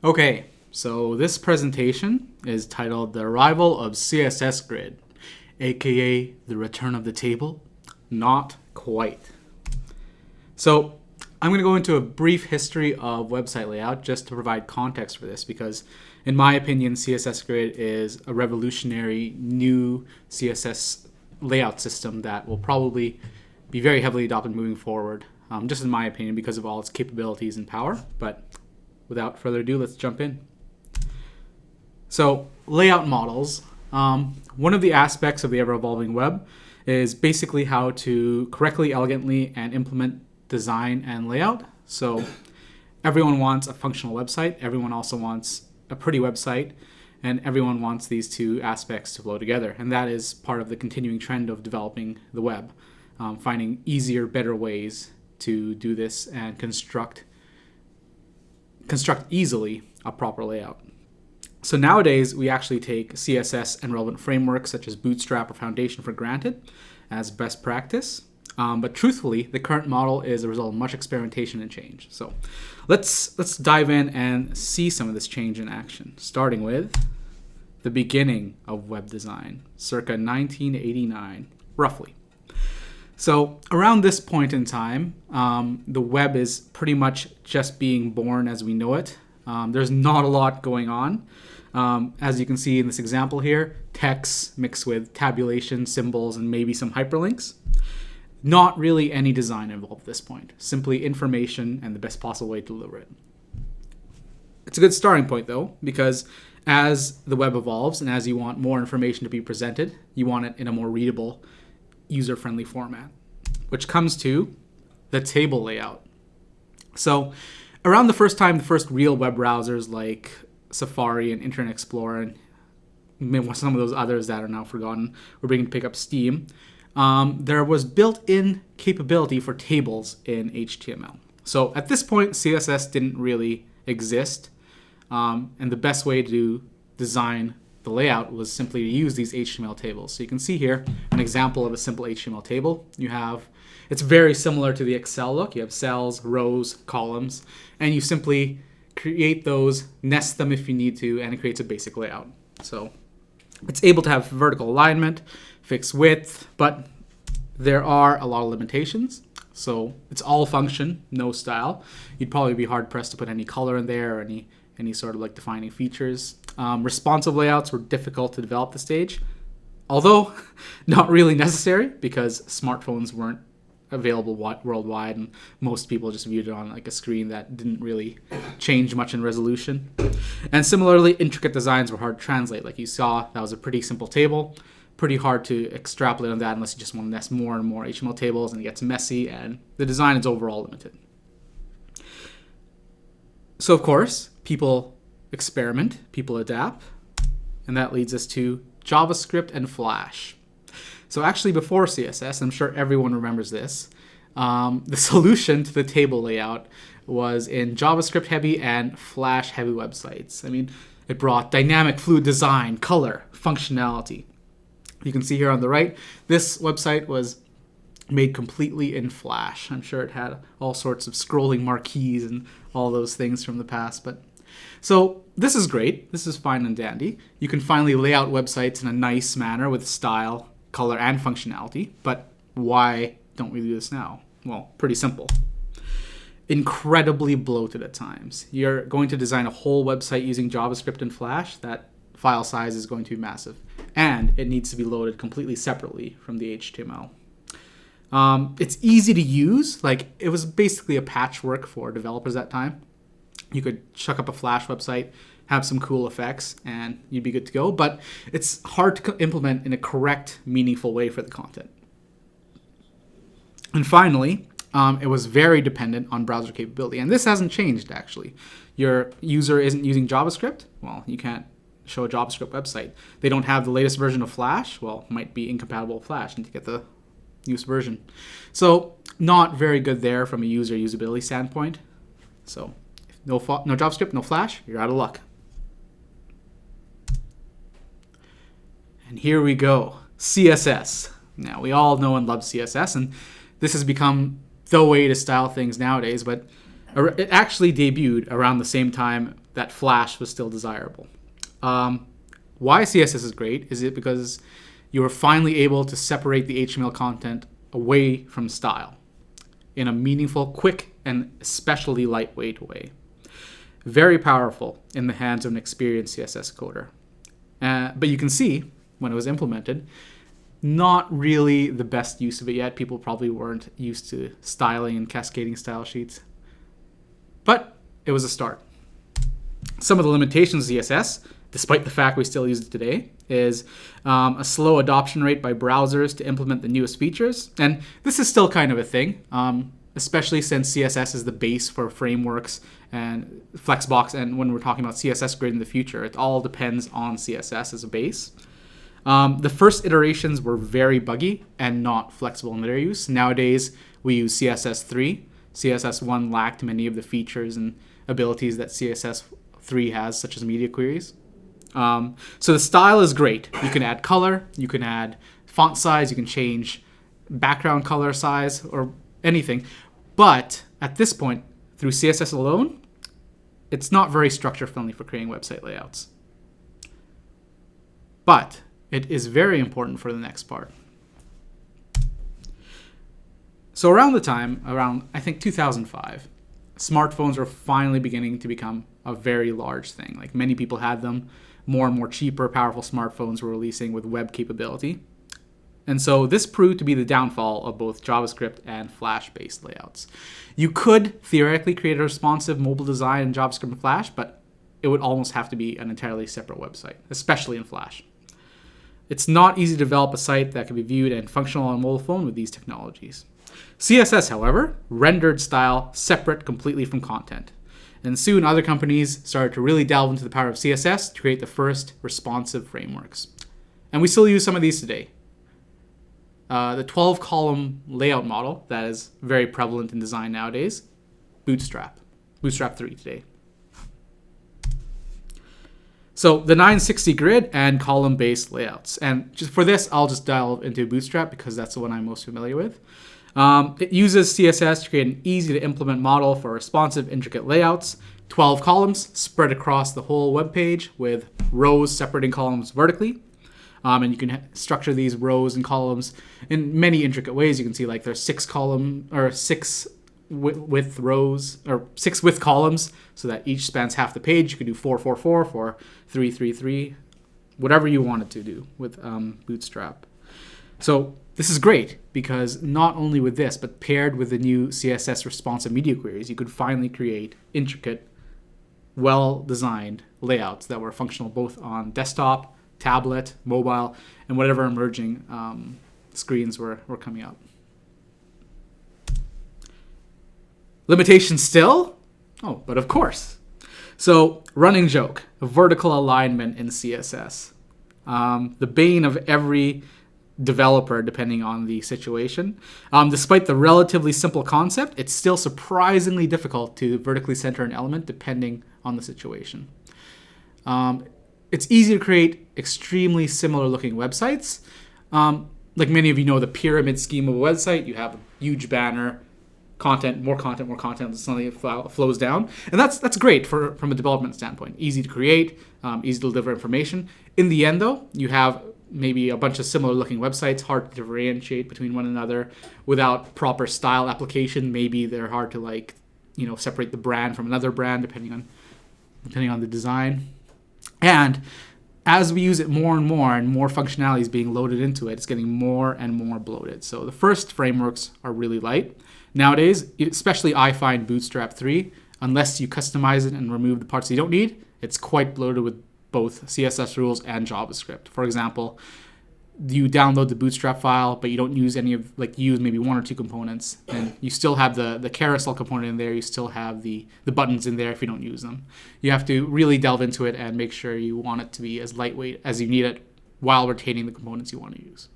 Okay, so this presentation is titled The Arrival of CSS Grid, aka The Return of the Table. Not quite. So I'm going to go into a brief history of website layout just to provide context for this because in my opinion CSS Grid is a revolutionary new CSS layout system that will probably be very heavily adopted moving forward, just in my opinion because of all its capabilities and power. But without further ado, let's jump in. So layout models. One of the aspects of the ever-evolving web is basically how to correctly, elegantly, and implement design and layout. So everyone wants a functional website. Everyone also wants a pretty website. And everyone wants these two aspects to flow together. And that is part of the continuing trend of developing the web, finding easier, better ways to do this and construct easily a proper layout. So nowadays, we actually take CSS and relevant frameworks such as Bootstrap or Foundation for granted as best practice. But truthfully, the current model is a result of much experimentation and change. So let's dive in and see some of this change in action, starting with the beginning of web design, circa 1989, roughly. So around this point in time, the web is pretty much just being born as we know it. There's not a lot going on. As you can see in this example here, text mixed with tabulation, symbols, and maybe some hyperlinks. Not really any design involved at this point. Simply information and the best possible way to deliver it. It's a good starting point though, because as the web evolves and as you want more information to be presented, you want it in a more readable, user-friendly format, which comes to the table layout. So around the first real web browsers like Safari and Internet Explorer and maybe some of those others that are now forgotten were beginning to pick up steam, there was built-in capability for tables in HTML. So at this point, CSS didn't really exist, and the best way to design the layout was simply to use these HTML tables. So you can see here an example of a simple HTML table. It's very similar to the Excel look. You have cells, rows, columns, and you simply create those, nest them if you need to, and it creates a basic layout. So it's able to have vertical alignment, fixed width, but there are a lot of limitations. So it's all function, no style. You'd probably be hard pressed to put any color in there or any sort of like defining features. Responsive layouts were difficult to develop at the stage, although not really necessary because smartphones weren't available worldwide and most people just viewed it on like a screen that didn't really change much in resolution. And similarly, intricate designs were hard to translate. Like you saw, that was a pretty simple table, pretty hard to extrapolate on that unless you just want to nest more and more HTML tables, and it gets messy and the design is overall limited. So of course, people experiment, people adapt, and that leads us to JavaScript and Flash. So actually before CSS, I'm sure everyone remembers this, the solution to the table layout was in JavaScript heavy and Flash heavy websites. I mean, it brought dynamic fluid design, color, functionality. You can see here on the right, this website was made completely in Flash. I'm sure it had all sorts of scrolling marquees and all those things from the past. So this is great. This is fine and dandy. You can finally lay out websites in a nice manner with style, color, and functionality. But why don't we do this now? Well, pretty simple. Incredibly bloated at times. You're going to design a whole website using JavaScript and Flash. That file size is going to be massive. And it needs to be loaded completely separately from the HTML. It's easy to use. Like, it was basically a patchwork for developers at that time. You could chuck up a Flash website, have some cool effects, and you'd be good to go. But it's hard to implement in a correct, meaningful way for the content. And finally, it was very dependent on browser capability. And this hasn't changed, actually. Your user isn't using JavaScript? Well, you can't show a JavaScript website. They don't have the latest version of Flash? Well, it might be incompatible with Flash. Need to get the newest version. So not very good there from a user usability standpoint. So no JavaScript, no Flash, you're out of luck. And here we go, CSS. Now, we all know and love CSS, and this has become the way to style things nowadays, but it actually debuted around the same time that Flash was still desirable. Why CSS is great is it because you are finally able to separate the HTML content away from style in a meaningful, quick, and especially lightweight way. Very powerful in the hands of an experienced CSS coder. But you can see, when it was implemented, not really the best use of it yet. People probably weren't used to styling and cascading style sheets. But it was a start. Some of the limitations of CSS, despite the fact we still use it today, is a slow adoption rate by browsers to implement the newest features. And this is still kind of a thing, especially since CSS is the base for frameworks and Flexbox. And when we're talking about CSS Grid in the future, it all depends on CSS as a base. The first iterations were very buggy and not flexible in their use. Nowadays, we use CSS 3. CSS 1 lacked many of the features and abilities that CSS 3 has, such as media queries. So the style is great. You can add color, you can add font size, you can change background color size or anything. But at this point, through CSS alone, it's not very structure friendly for creating website layouts. But it is very important for the next part. So around I think 2005, smartphones were finally beginning to become a very large thing. Like, many people had them. More and more cheaper, powerful smartphones were releasing with web capability. And so this proved to be the downfall of both JavaScript and Flash-based layouts. You could theoretically create a responsive mobile design in JavaScript and Flash, but it would almost have to be an entirely separate website, especially in Flash. It's not easy to develop a site that can be viewed and functional on a mobile phone with these technologies. CSS, however, rendered style separate completely from content. And soon other companies started to really delve into the power of CSS to create the first responsive frameworks. And we still use some of these today. The 12-column layout model that is very prevalent in design nowadays, Bootstrap 3 today. So the 960 grid and column-based layouts. And just for this, I'll just delve into Bootstrap because that's the one I'm most familiar with. It uses CSS to create an easy-to-implement model for responsive, intricate layouts. 12 columns spread across the whole web page with rows separating columns vertically. And you can structure these rows and columns in many intricate ways. You can see like there's 6 width rows or 6 width columns so that each spans half the page. You could do 4, 4, 4, 4, 3, 3, 3, whatever you wanted to do with Bootstrap. So this is great because not only with this, but paired with the new CSS responsive media queries, you could finally create intricate, well-designed layouts that were functional both on desktop, tablet, mobile, and whatever emerging screens were coming up. Limitations still? Oh, but of course. So, running joke, vertical alignment in CSS. The bane of every developer, depending on the situation. Despite the relatively simple concept, it's still surprisingly difficult to vertically center an element depending on the situation. It's easy to create extremely similar looking websites. Like many of you know, the pyramid scheme of a website, you have a huge banner, more content, suddenly it flows down. And that's great from a development standpoint. Easy to create, easy to deliver information. In the end though, you have maybe a bunch of similar looking websites, hard to differentiate between one another without proper style application. Maybe they're hard to separate the brand from another brand depending on the design. And as we use it more and more functionality is being loaded into it, it's getting more and more bloated. So the first frameworks are really light. Nowadays, especially I find Bootstrap 3, unless you customize it and remove the parts you don't need, it's quite bloated with both CSS rules and JavaScript. For example, you download the Bootstrap file, but you don't use you use maybe one or two components, and you still have the carousel component in there, you still have the buttons in there if you don't use them. You have to really delve into it and make sure you want it to be as lightweight as you need it while retaining the components you want to use.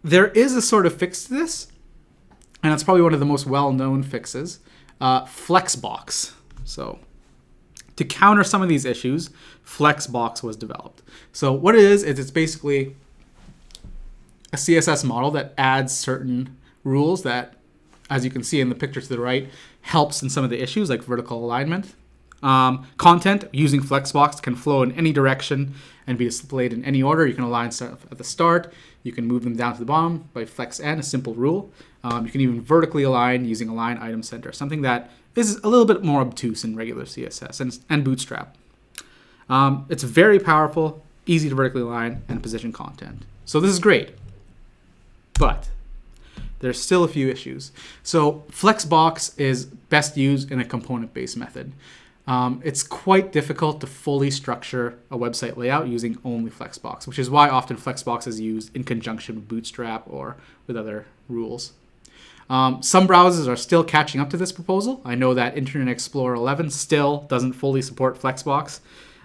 There is a sort of fix to this, and it's probably one of the most well-known fixes, Flexbox. So to counter some of these issues, Flexbox was developed. So what it is it's basically a CSS model that adds certain rules that, as you can see in the picture to the right, helps in some of the issues like vertical alignment. Content using Flexbox can flow in any direction and be displayed in any order. You can align stuff at the start. You can move them down to the bottom by Flex N, a simple rule. You can even vertically align using Align Item Center, something that is a little bit more obtuse in regular CSS and Bootstrap. It's very powerful, easy to vertically align and position content. So this is great, but there's still a few issues. So Flexbox is best used in a component-based method. It's quite difficult to fully structure a website layout using only Flexbox, which is why often Flexbox is used in conjunction with Bootstrap or with other rules. Some browsers are still catching up to this proposal. I know that Internet Explorer 11 still doesn't fully support Flexbox,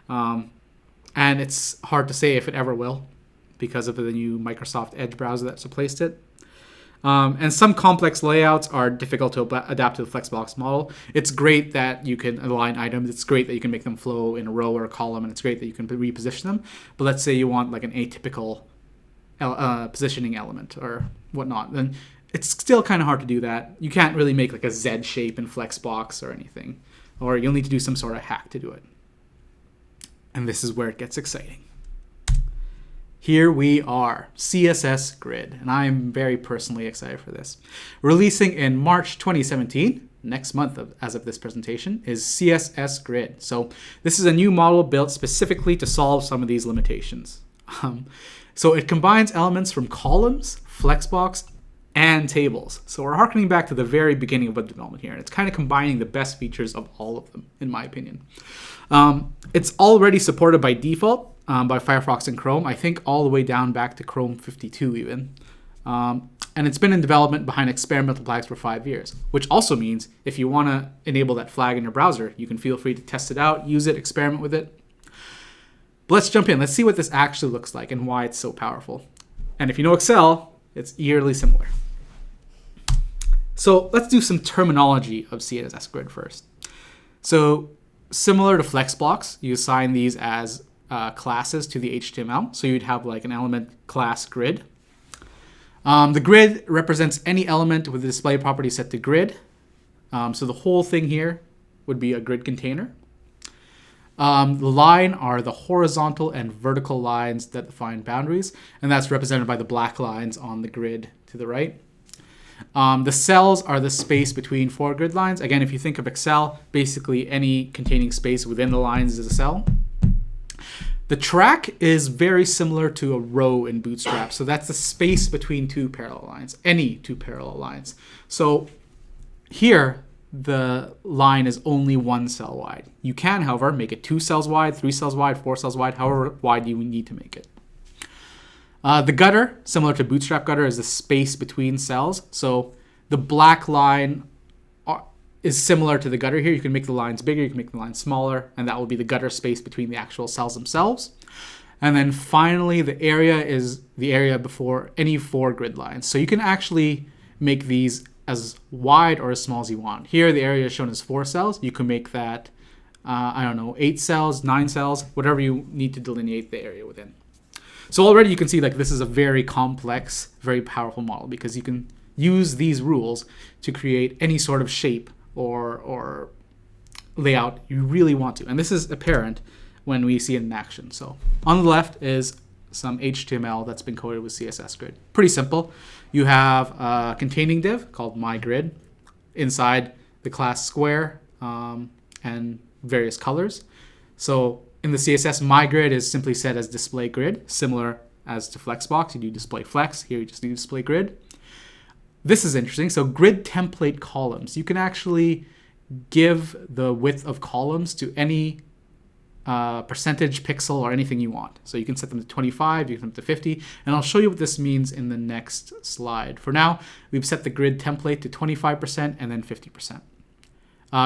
and it's hard to say if it ever will because of the new Microsoft Edge browser that's replaced it. And some complex layouts are difficult to adapt to the Flexbox model. It's great that you can align items. It's great that you can make them flow in a row or a column, and it's great that you can reposition them. But let's say you want like an atypical positioning element or whatnot, then it's still kind of hard to do that. You can't really make like a Z shape in Flexbox or anything, or you'll need to do some sort of hack to do it. And this is where it gets exciting. Here we are, CSS Grid, and I'm very personally excited for this. Releasing in March 2017, next month as of this presentation, is CSS Grid. So this is a new model built specifically to solve some of these limitations. So it combines elements from columns, Flexbox, and tables. So we're harkening back to the very beginning of web development here, and it's kind of combining the best features of all of them, in my opinion. It's already supported by default, by Firefox and Chrome, I think all the way down back to Chrome 52 even. And it's been in development behind experimental flags for 5 years, which also means if you want to enable that flag in your browser, you can feel free to test it out, use it, experiment with it. But let's jump in. Let's see what this actually looks like and why it's so powerful. And if you know Excel, it's eerily similar. So let's do some terminology of CSS Grid first. So similar to Flexbox, you assign these as classes to the HTML. So you'd have like an element class grid. The grid represents any element with the display property set to grid. So the whole thing here would be a grid container. The line are the horizontal and vertical lines that define boundaries, and that's represented by the black lines on the grid to the right. The cells are the space between 4 grid lines. Again, if you think of Excel, basically any containing space within the lines is a cell. The track is very similar to a row in Bootstrap. So that's the space between 2 parallel lines, any 2 parallel lines. So here, the line is only 1 cell wide. You can, however, make it 2 cells wide, 3 cells wide, 4 cells wide, however wide you need to make it. The gutter, similar to Bootstrap gutter, is the space between cells. So the black line is similar to the gutter here. You can make the lines bigger, you can make the lines smaller, and that will be the gutter space between the actual cells themselves. And then finally, the area is the area before any 4 grid lines. So you can actually make these as wide or as small as you want. Here, the area is shown as 4 cells. You can make that, 8 cells, 9 cells, whatever you need to delineate the area within. So already you can see like this is a very complex, very powerful model because you can use these rules to create any sort of shape or layout you really want to. And this is apparent when we see it in action. So on the left is some HTML that's been coded with CSS Grid. Pretty simple. You have a containing div called myGrid inside the class square and various colors. So in the CSS, myGrid is simply set as display grid, similar as to Flexbox. You do display flex. Here you just do display grid. This is interesting. So grid template columns. You can actually give the width of columns to any percentage pixel or anything you want. So you can set them to 25, you can set them to 50, and I'll show you what this means in the next slide. For now, we've set the grid template to 25% and then 50%.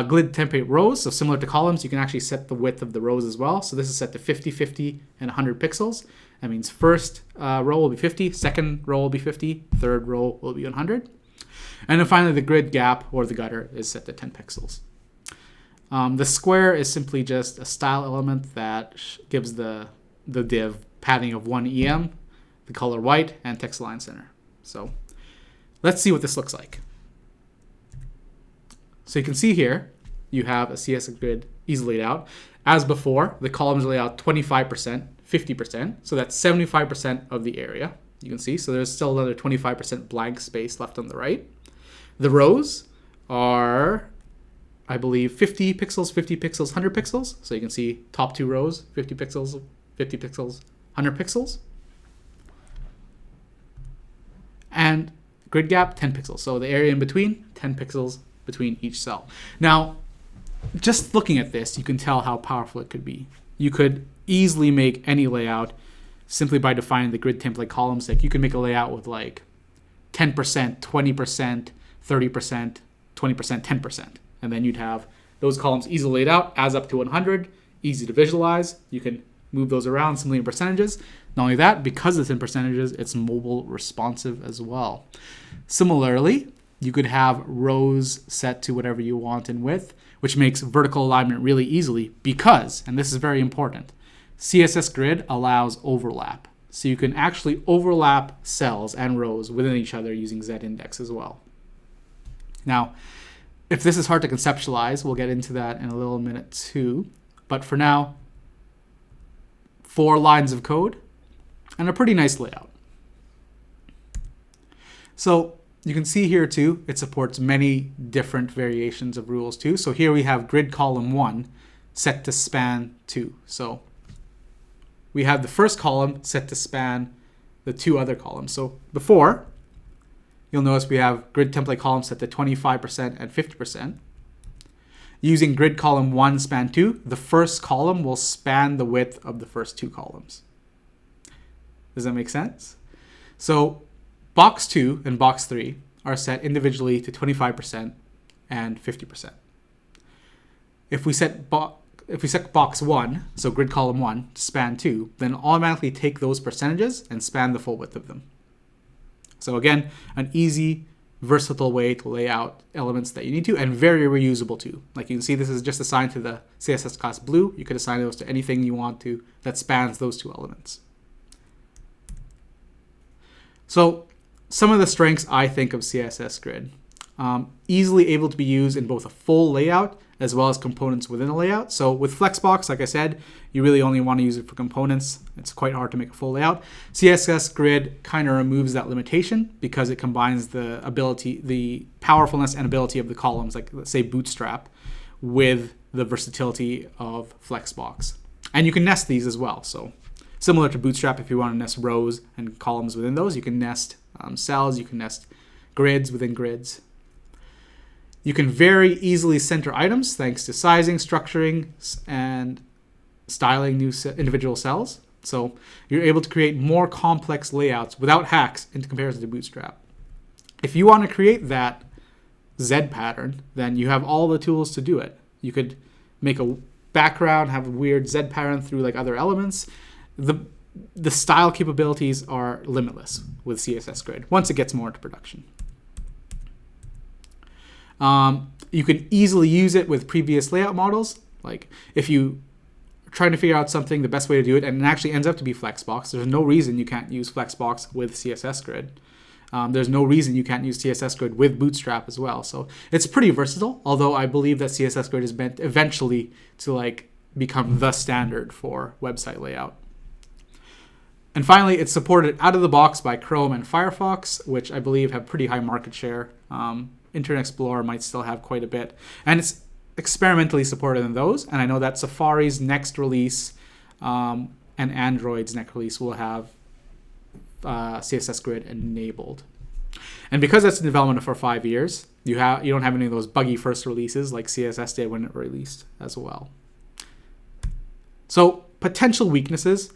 Grid template rows, so similar to columns, you can actually set the width of the rows as well. So this is set to 50, 50, and 100 pixels. That means first row will be 50, second row will be 50, third row will be 100. And then finally, the grid gap or the gutter is set to 10 pixels. The square is simply just a style element that gives the div padding of 1 EM, the color white, and text align center. So let's see what this looks like. So you can see here, you have a CSS grid easily laid out. As before, the columns are laid out 25%, 50%. So that's 75% of the area, you can see. So there's still another 25% blank space left on the right. The rows are, I believe, 50 pixels, 50 pixels, 100 pixels. So you can see top two rows, 50 pixels, 50 pixels, 100 pixels. And grid gap, 10 pixels. So the area in between, 10 pixels between each cell. Now, just looking at this, you can tell how powerful it could be. You could easily make any layout simply by defining the grid template columns. Like you could make a layout with like 10%, 20%, 30%, 20%, 10%. And then you'd have those columns easily laid out, adds up to 100, easy to visualize. You can move those around simply in percentages. Not only that, because it's in percentages, it's mobile responsive as well. Similarly, you could have rows set to whatever you want in width, which makes vertical alignment really easily because, and this is very important, CSS Grid allows overlap. So you can actually overlap cells and rows within each other using Z-index as well. Now, if this is hard to conceptualize, we'll get into that in a little minute too. But for now, 4 lines of code and a pretty nice layout. So you can see here too, it supports many different variations of rules too. So here we have grid column 1 set to span 2. So we have the first column set to span the 2 other columns. So before, you'll notice we have grid template columns set to 25% and 50%. Using grid column 1 span 2, the first column will span the width of the first 2 columns. Does that make sense? So box 2 and box 3 are set individually to 25% and 50%. If we set box 1, so grid column 1, to span 2, then automatically take those percentages and span the full width of them. So again, an easy, versatile way to lay out elements that you need to, and very reusable too. Like you can see, this is just assigned to the CSS class blue. You could assign those to anything you want to that spans those 2 elements. So some of the strengths I think of CSS Grid. Easily able to be used in both a full layout as well as components within a layout. So with Flexbox, like I said, you really only want to use it for components. It's quite hard to make a full layout. CSS Grid kind of removes that limitation because it combines the ability, the powerfulness and ability of the columns, like let's say Bootstrap, with the versatility of Flexbox. And you can nest these as well. So similar to Bootstrap, if you want to nest rows and columns within those, you can nest cells, you can nest grids within grids. You can very easily center items thanks to sizing, structuring, and styling new individual cells. So you're able to create more complex layouts without hacks in comparison to Bootstrap. If you want to create that Z pattern, then you have all the tools to do it. You could make a background, have a weird Z pattern through like other elements. The style capabilities are limitless with CSS Grid once it gets more into production. You can easily use it with previous layout models. Like if you are trying to figure out something, the best way to do it, and it actually ends up to be Flexbox, there's no reason you can't use Flexbox with CSS Grid. There's no reason you can't use CSS Grid with Bootstrap as well. So it's pretty versatile, although I believe that CSS Grid is meant eventually to like become the standard for website layout. And finally, it's supported out of the box by Chrome and Firefox, which I believe have pretty high market share. Internet Explorer might still have quite a bit. And it's experimentally supported in those. And I know that Safari's next release and Android's next release will have CSS Grid enabled. And because that's in development for 5 years, you don't have any of those buggy first releases like CSS did when it released as well. So potential weaknesses.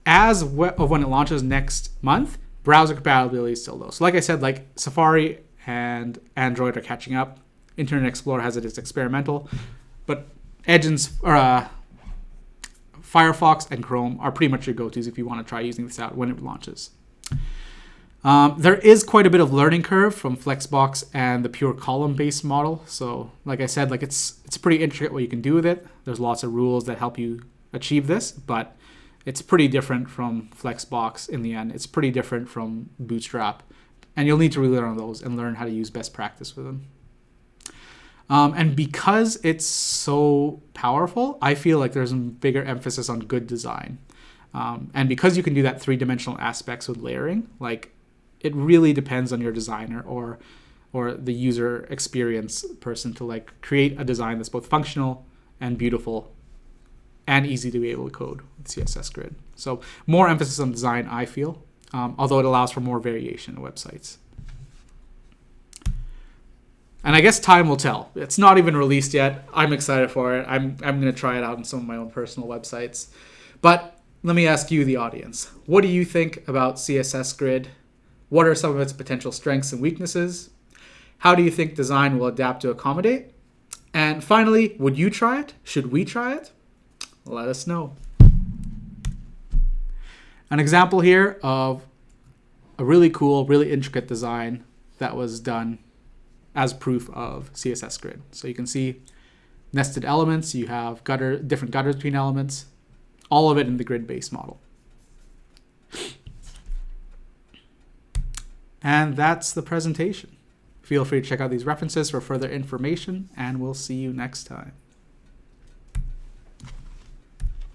As of when it launches next month, browser compatibility is still low. So like I said, like Safari and Android are catching up. Internet Explorer has it as experimental, but Edge and Firefox and Chrome are pretty much your go-tos if you want to try using this out when it launches. There is quite a bit of learning curve from Flexbox and the pure column-based model. So like I said, like it's pretty intricate what you can do with it. There's lots of rules that help you achieve this, but it's pretty different from Flexbox in the end. It's pretty different from Bootstrap. And you'll need to really learn those and learn how to use best practice with them. And because it's so powerful, I feel like there's a bigger emphasis on good design. And because you can do that three-dimensional aspects with layering, like it really depends on your designer or the user experience person to like create a design that's both functional and beautiful and easy to be able to code with CSS Grid. So more emphasis on design, I feel, although it allows for more variation in websites. And I guess time will tell. It's not even released yet. I'm excited for it. I'm going to try it out on some of my own personal websites. But let me ask you, the audience, what do you think about CSS Grid? What are some of its potential strengths and weaknesses? How do you think design will adapt to accommodate? And finally, would you try it? Should we try it? Let us know. An example here of a really cool, really intricate design that was done as proof of CSS Grid. So you can see nested elements, you have different gutters between elements, all of it in the grid-based model. And that's the presentation. Feel free to check out these references for further information, and we'll see you next time.